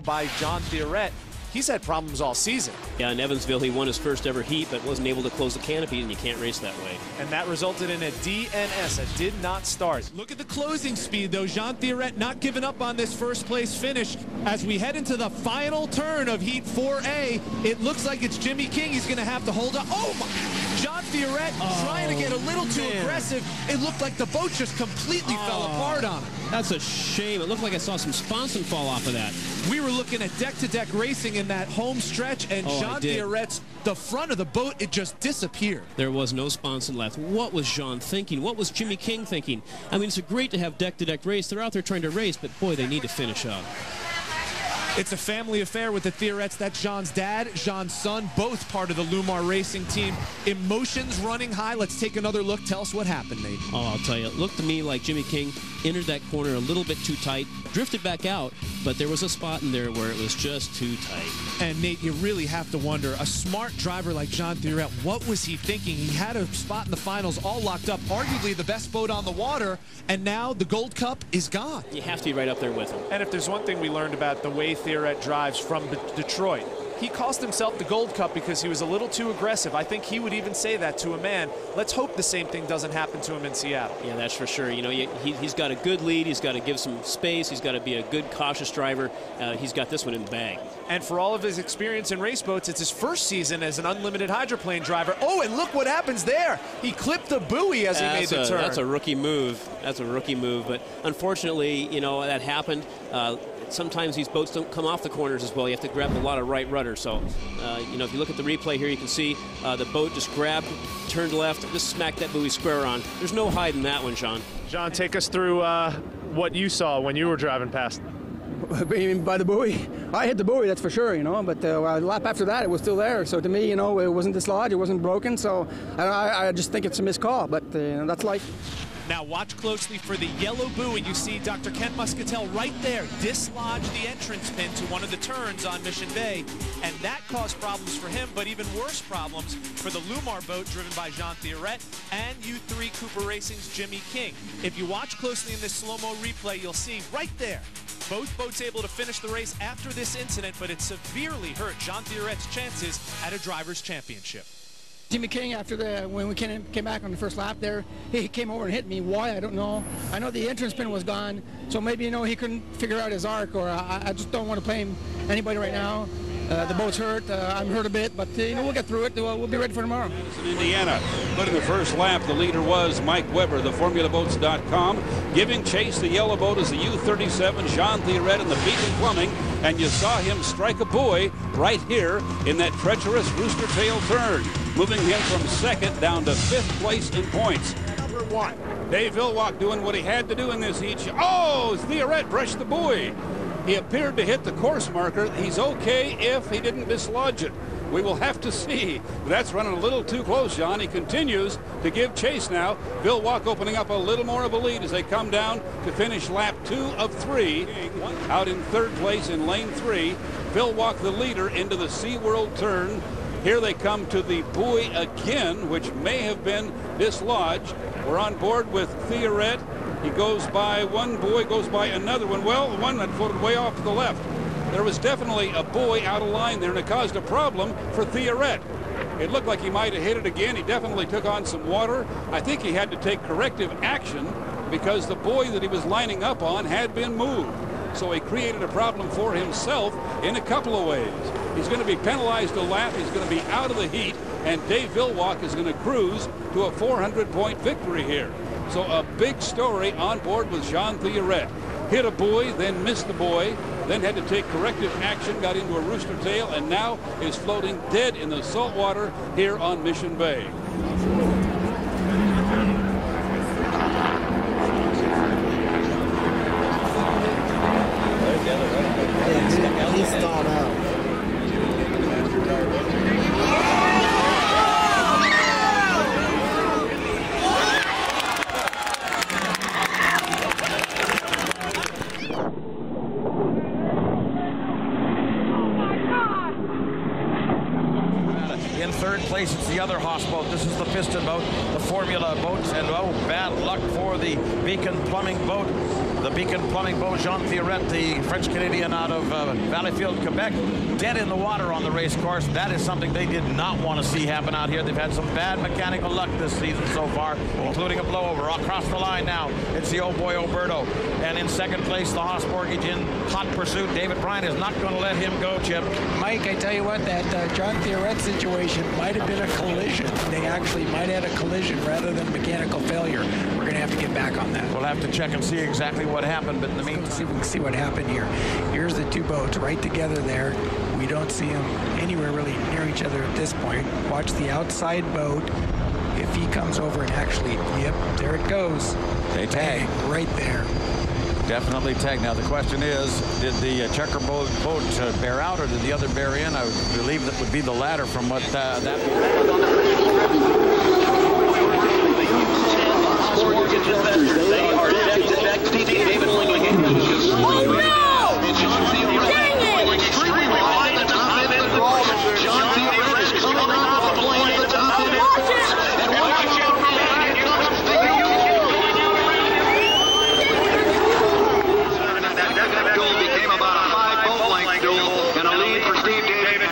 by Jean Theoret. He's had problems all season. Yeah, in Evansville, he won his first ever heat, but wasn't able to close the canopy, and you can't race that way. And that resulted in a DNS, a did not start. Look at the closing speed, though. Jean Theoret not giving up on this first place finish. As we head into the final turn of Heat 4A, it looks like it's Jimmy King. He's going to have to hold on. Oh, my! Jean Theoret trying to get a little too aggressive. It looked like the boat just completely fell apart on him. That's a shame. It looked like I saw some sponson fall off of that. We were looking at deck-to-deck racing in that home stretch, and Jean Theoret's, the front of the boat, it just disappeared. There was no sponson left. What was Jean thinking? What was Jimmy King thinking? I mean, it's a great to have deck-to-deck race. They're out there trying to race, but boy, they need to finish up. It's a family affair with the Theorets. That's Jean's dad, Jean's son, both part of the Lumar racing team. Emotions running high. Let's take another look. Tell us what happened, Nate. Oh, I'll tell you. It looked to me like Jimmy King entered that corner a little bit too tight, drifted back out, but there was a spot in there where it was just too tight. And, Nate, you really have to wonder, a smart driver like Jean Theoret, what was he thinking? He had a spot in the finals all locked up, arguably the best boat on the water, and now the Gold Cup is gone. You have to be right up there with him. And if there's one thing we learned about the way Theoret drives from Detroit, he cost himself the Gold Cup because he was a little too aggressive. I think he would even say that to a man. Let's hope the same thing doesn't happen to him in Seattle. Yeah, that's for sure. You know, he's got a good lead. He's got to give some space. He's got to be a good, cautious driver. He's got this one in the bag. And for all of his experience in race boats, it's his first season as an unlimited hydroplane driver. Oh, and look what happens there. He clipped the buoy as he made the turn. That's a rookie move. That's a rookie move. But unfortunately, you know, that happened. Sometimes these boats don't come off the corners as well. You have to grab a lot of right rudder. So, you know, if you look at the replay here, you can see the boat just grabbed, turned left, just smacked that buoy square on. There's no hiding that one, Sean. John, take us through what you saw when you were driving past. By the buoy. I hit the buoy, that's for sure, you know, but a lap after that, it was still there. So to me, you know, it wasn't dislodged, it wasn't broken. So I just think it's a missed call, but that's life. Now watch closely for the yellow buoy. You see Dr. Ken Muscatel right there dislodge the entrance pin to one of the turns on Mission Bay, and that caused problems for him, but even worse problems for the Lumar boat driven by Jean Theoret and U3 Cooper Racing's Jimmy King. If you watch closely in this slow-mo replay, you'll see right there, both boats able to finish the race after this incident, but it severely hurt Jean Theoret's chances at a driver's championship. Jimmy King, when we came back on the first lap there, he came over and hit me. Why? I don't know. I know the entrance pin was gone, so maybe, you know, he couldn't figure out his arc, or I just don't want to blame anybody right now. The boat's hurt. I'm hurt a bit, but, you know, we'll get through it. We'll be ready for tomorrow. Madison, Indiana. But in the first lap, the leader was Mike Weber, the FormulaBoats.com. Giving chase, the yellow boat is the U37, Jean Theoret in the Beacon Plumbing, and you saw him strike a buoy right here in that treacherous rooster tail turn, moving him from second down to 5th place in points. Number 1, Dave Villwock doing what he had to do in this heat. Oh, Theoret brushed the buoy. He appeared to hit the course marker. He's okay if he didn't dislodge it. We will have to see. That's running a little too close, John. He continues to give chase now. Villwock opening up a little more of a lead as they come down to finish lap 2 of 3. Out in 3rd place in lane 3. Villwock the leader into the SeaWorld turn. Here they come to the buoy again, which may have been dislodged. We're on board with Theoret. He goes by one buoy, goes by another one. Well, the one that floated way off to the left. There was definitely a buoy out of line there, and it caused a problem for Theoret. It looked like he might have hit it again. He definitely took on some water. I think he had to take corrective action because the buoy that he was lining up on had been moved. So he created a problem for himself in a couple of ways. He's going to be penalized a lap. He's going to be out of the heat, and Dave Villwock is going to cruise to a 400-point victory here. So a big story on board with Jean Theoret. Hit a buoy, then missed the buoy, then had to take corrective action, got into a rooster tail, and now is floating dead in the salt water here on Mission Bay. He stalled out. In 3rd place. place, it's the other Haas boat. This is the piston boat, the Formula boats, and oh, bad luck for the Beacon Plumbing boat. The Beacon Plumbing boat, Jean Theoret, the French-Canadian out of Valleyfield, Quebec, dead in the water on the race course. That is something they did not want to see happen out here. They've had some bad mechanical luck this season so far, including a blowover. Across the line now, it's the old boy Oberto. And in second place, the Haas Mortgage in hot pursuit. David Bryan is not going to let him go, Chip. Mike, I tell you what, that Jean Theoret situation might have been a collision. They actually might have had a collision rather than mechanical failure. We're going to have to get back on that. We'll have to check and see exactly what happened, but in the meantime, see if we can see what happened here. Here's the two boats right together there. We don't see them anywhere really near each other at this point. Watch the outside boat. If he comes over and actually, yep, there it goes. They tag. Right there. Definitely tag. Now the question is, did the checker boat bear out, or did the other bear in? I believe that would be the latter from what that. They are deck to deck. David Lingley. Extremely wide at the top of it. Jean Theoret is coming off the plane at the top of it. And watch out for that. Here comes the That duel became about a 5-boat length duel and a lead for Steve David.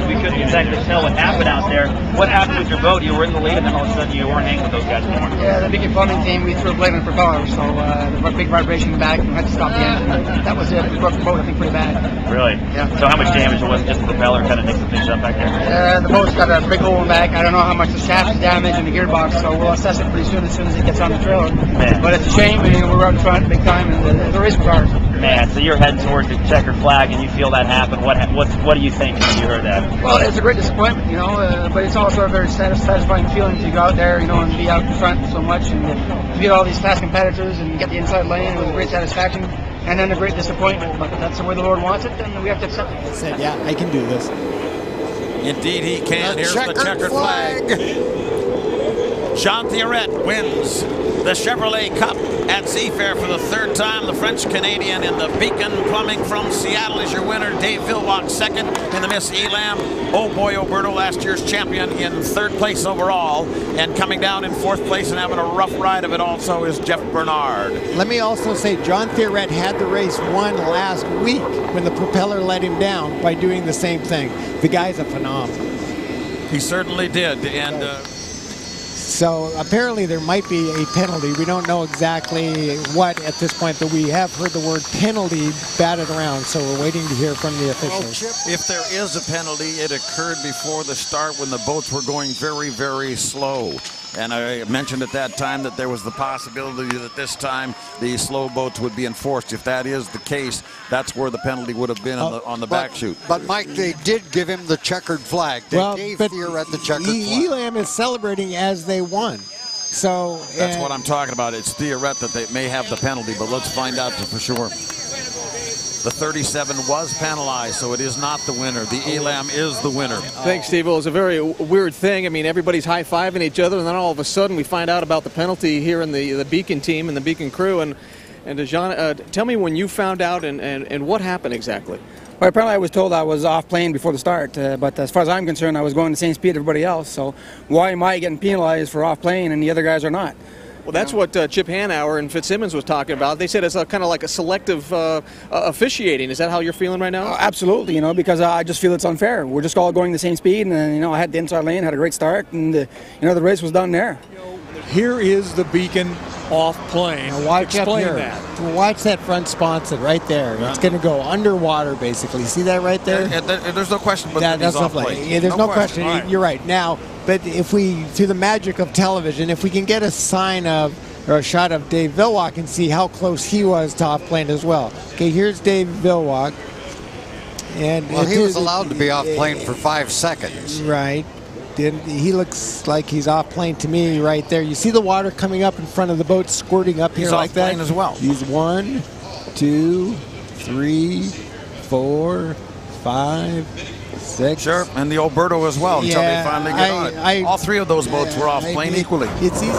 We couldn't exactly tell what happened out there. What happened with your boat? You were in the lead, and then all of a sudden you weren't hanging with those guys anymore. Yeah, the Beacon Plumbing team, we threw a blade on the propeller, so there was a big vibration back, and we had to stop the engine. That was it. We broke the boat, I think, pretty bad. Really? Yeah. So how much damage was just the propeller kind of nicked the things up back there? The boat's got a big hole in the back. I don't know how much the shaft is damaged in the gearbox, so we'll assess it pretty soon as it gets on the trailer. Man. But it's a shame. We were out front big time, and the race was ours. Man, so you're heading towards the checkered flag, and you feel that happen. What do you think when you heard that? Well, it's a great disappointment, you know, but it's also a very satisfying feeling to go out there, you know, and be out in front so much, and to get all these fast competitors and get the inside lane. It was a great satisfaction, and then a great disappointment. But that's the way the Lord wants it, and we have to accept it. I said, yeah, I can do this. Indeed, he can. Here's the checkered flag. Jean Theoret wins the Chevrolet Cup at Seafair for the third time. The French-Canadian in the Beacon Plumbing from Seattle is your winner. Dave Villwock second in the Miss Elam. Oh boy, Oberto, last year's champion, in third place overall. And coming down in fourth place and having a rough ride of it also is Jeff Bernard. Let me also say, Jean Theoret had the race won last week when the propeller let him down by doing the same thing. The guy's a phenomenon. He certainly did. And so apparently there might be a penalty. We don't know exactly what at this point, but we have heard the word penalty batted around, so we're waiting to hear from the officials. Well, Chip, if there is a penalty, it occurred before the start when the boats were going very, very slow. And I mentioned at that time that there was the possibility that this time the slow boats would be enforced. If that is the case, that's where the penalty would have been on the back chute. But Mike, they did give him the checkered flag. They gave Theoret the checkered flag. Elam is celebrating as they won. So that's what I'm talking about. It's Theoret that they may have the penalty, but let's find out for sure. The 37 was penalized, so it is not the winner. The Elam is the winner. Thanks, Steve. Well, it was a very weird thing. I mean, everybody's high-fiving each other, and then all of a sudden we find out about the penalty here in the Beacon team and the Beacon crew. And Jean, tell me when you found out and what happened exactly. Well, apparently I was told I was off plane before the start, but as far as I'm concerned, I was going the same speed as everybody else. So why am I getting penalized for off plane and the other guys are not? Well, that's what Chip Hanauer and Fitzsimmons was talking about. They said it's kind of like a selective officiating. Is that how you're feeling right now? Absolutely, you know, because I just feel it's unfair. We're just all going the same speed, and, you know, I had the inside lane, had a great start, and, you know, the race was done there. Here is the Beacon off plane. Now watch Explain up here. that. Watch that front sponson right there. It's going to go underwater, basically. See that right there? There's no question but that's off plane. Yeah, there's no question. Right. You're right. Now, but if we, through the magic of television, if we can get a sign of or a shot of Dave Villwock and see how close he was to off plane as well. Okay, here's Dave Villwock. And well, he was allowed to be off plane for 5 seconds. Right. He looks like he's off plane to me right there. You see the water coming up in front of the boat, squirting up here like that? He's off plane as well. He's 1, 2, 3, 4, 5, 6. Sure, and the Oberto as well until they finally get on it. All three of those boats were off plane equally. It's easy.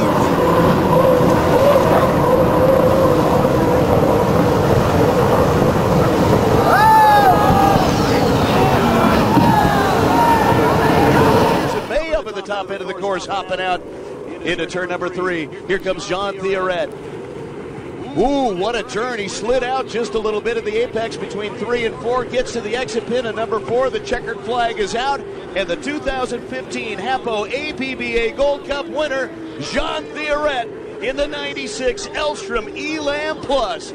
cars hopping out into turn number 3. Here comes Jean Theoret. Ooh, what a turn. He slid out just a little bit at the apex between 3 and 4, gets to the exit pin at number 4. The checkered flag is out, and the 2015 Hapo APBA Gold Cup winner, Jean Theoret, in the 96 Elstrom Elam Plus.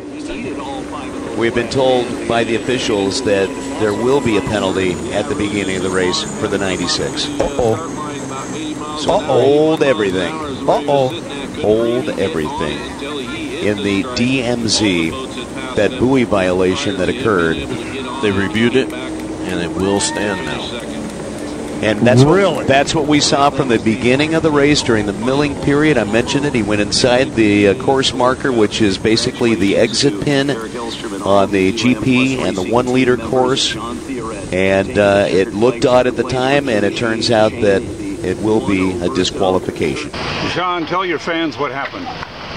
We've been told by the officials that there will be a penalty at the beginning of the race for the 96. So hold everything. Hold everything. In the DMZ, that buoy violation that occurred, they reviewed it, and it will stand now. And that's what we saw from the beginning of the race during the milling period. I mentioned it. He went inside the course marker, which is basically the exit pin on the GP and the 1 liter course. And it looked odd at the time, and it turns out that it will be a disqualification. Jean, tell your fans what happened.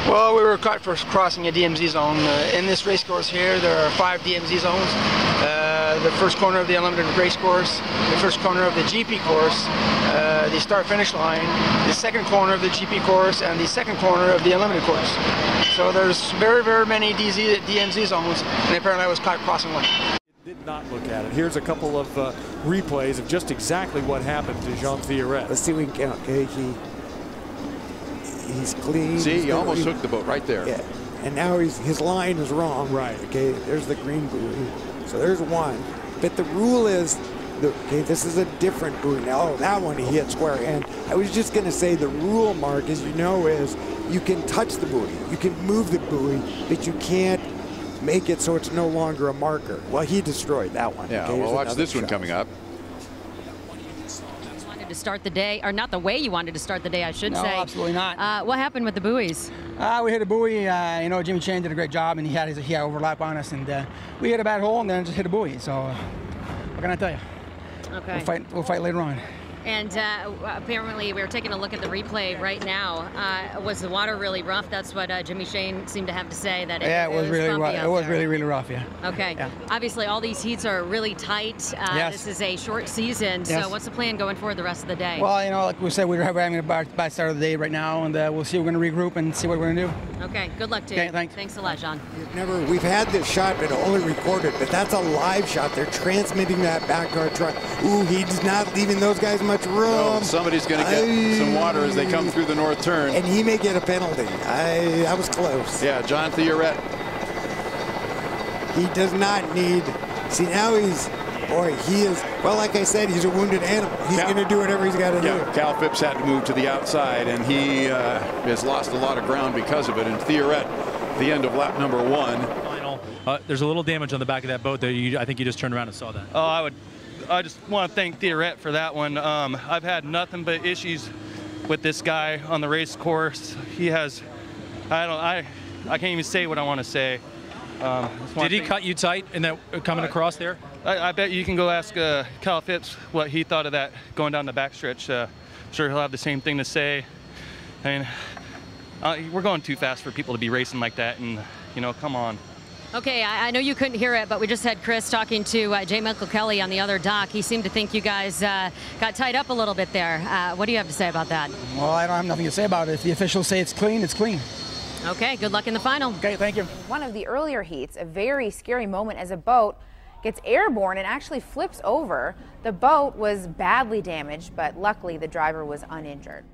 Well, we were caught for crossing a DMZ zone. In this race course here, there are 5 DMZ zones. The first corner of the Unlimited race course, the first corner of the GP course, the start-finish line, the second corner of the GP course, and the second corner of the Unlimited course. So there's very, very many DMZ zones, and apparently I was caught crossing one. Did not look at it. Here's a couple of replays of just exactly what happened to Jean Theoret. Let's see if we can count. Okay, he's clean. See, he almost hooked the boat right there. Yeah, and now his line is wrong. Right. Okay, there's the green buoy. So there's one. But the rule is, okay, this is a different buoy now. Oh, that one he hit square. And I was just going to say the rule, Mark, as you know, is you can touch the buoy. You can move the buoy, but you can't make it so it's no longer a marker. Well, he destroyed that one. Yeah, okay, well, watch this one coming up. To start the day, or not the way you wanted to start the day, I should say. No, absolutely not. What happened with the buoys? We hit a buoy. You know, Jimmy Chan did a great job, and he had overlap on us, and we hit a bad hole, and then just hit a buoy. So, what can I tell you? Okay. We'll fight later on. And apparently, we were taking a look at the replay right now. Was the water really rough? That's what Jimmy Shane seemed to have to say. That it was really rough. It was really rough. Yeah. Okay. Yeah. Obviously, all these heats are really tight. Yes. This is a short season. Yes. So, what's the plan going forward the rest of the day? Well, you know, like we said, we're having a bad start of the day right now, and we'll see. We're going to regroup and see what we're going to do. Okay. Good luck to you. Okay. Thanks. Thanks a lot, John. We've had this shot, but only recorded. But that's a live shot. They're transmitting that back to our truck. Ooh, he's not leaving those guys much room. No, somebody's going to get some water as they come through the north turn. And he may get a penalty. I was close. Yeah, Jean Theoret. He does not need. See, now he is, well, like I said, he's a wounded animal. He's going to do whatever he's got to do. Cal Phipps had to move to the outside, and he has lost a lot of ground because of it. And Theoret, the end of lap number 1. There's a little damage on the back of that boat there. I think you just turned around and saw that. Oh, I just want to thank Theoret for that one. I've had nothing but issues with this guy on the race course. He has, I can't even say what I want to say. Did he cut you tight in that coming across there? I bet you can go ask Cal Phipps what he thought of that going down the backstretch. Sure, he'll have the same thing to say. I mean, we're going too fast for people to be racing like that, and you know, come on. Okay, I know you couldn't hear it, but we just had Chris talking to J. Michael Kelly on the other dock. He seemed to think you guys got tied up a little bit there. What do you have to say about that? Well, I don't have nothing to say about it. If the officials say it's clean, it's clean. Okay, good luck in the final. Okay, thank you. One of the earlier heats, a very scary moment as a boat gets airborne and actually flips over. The boat was badly damaged, but luckily the driver was uninjured.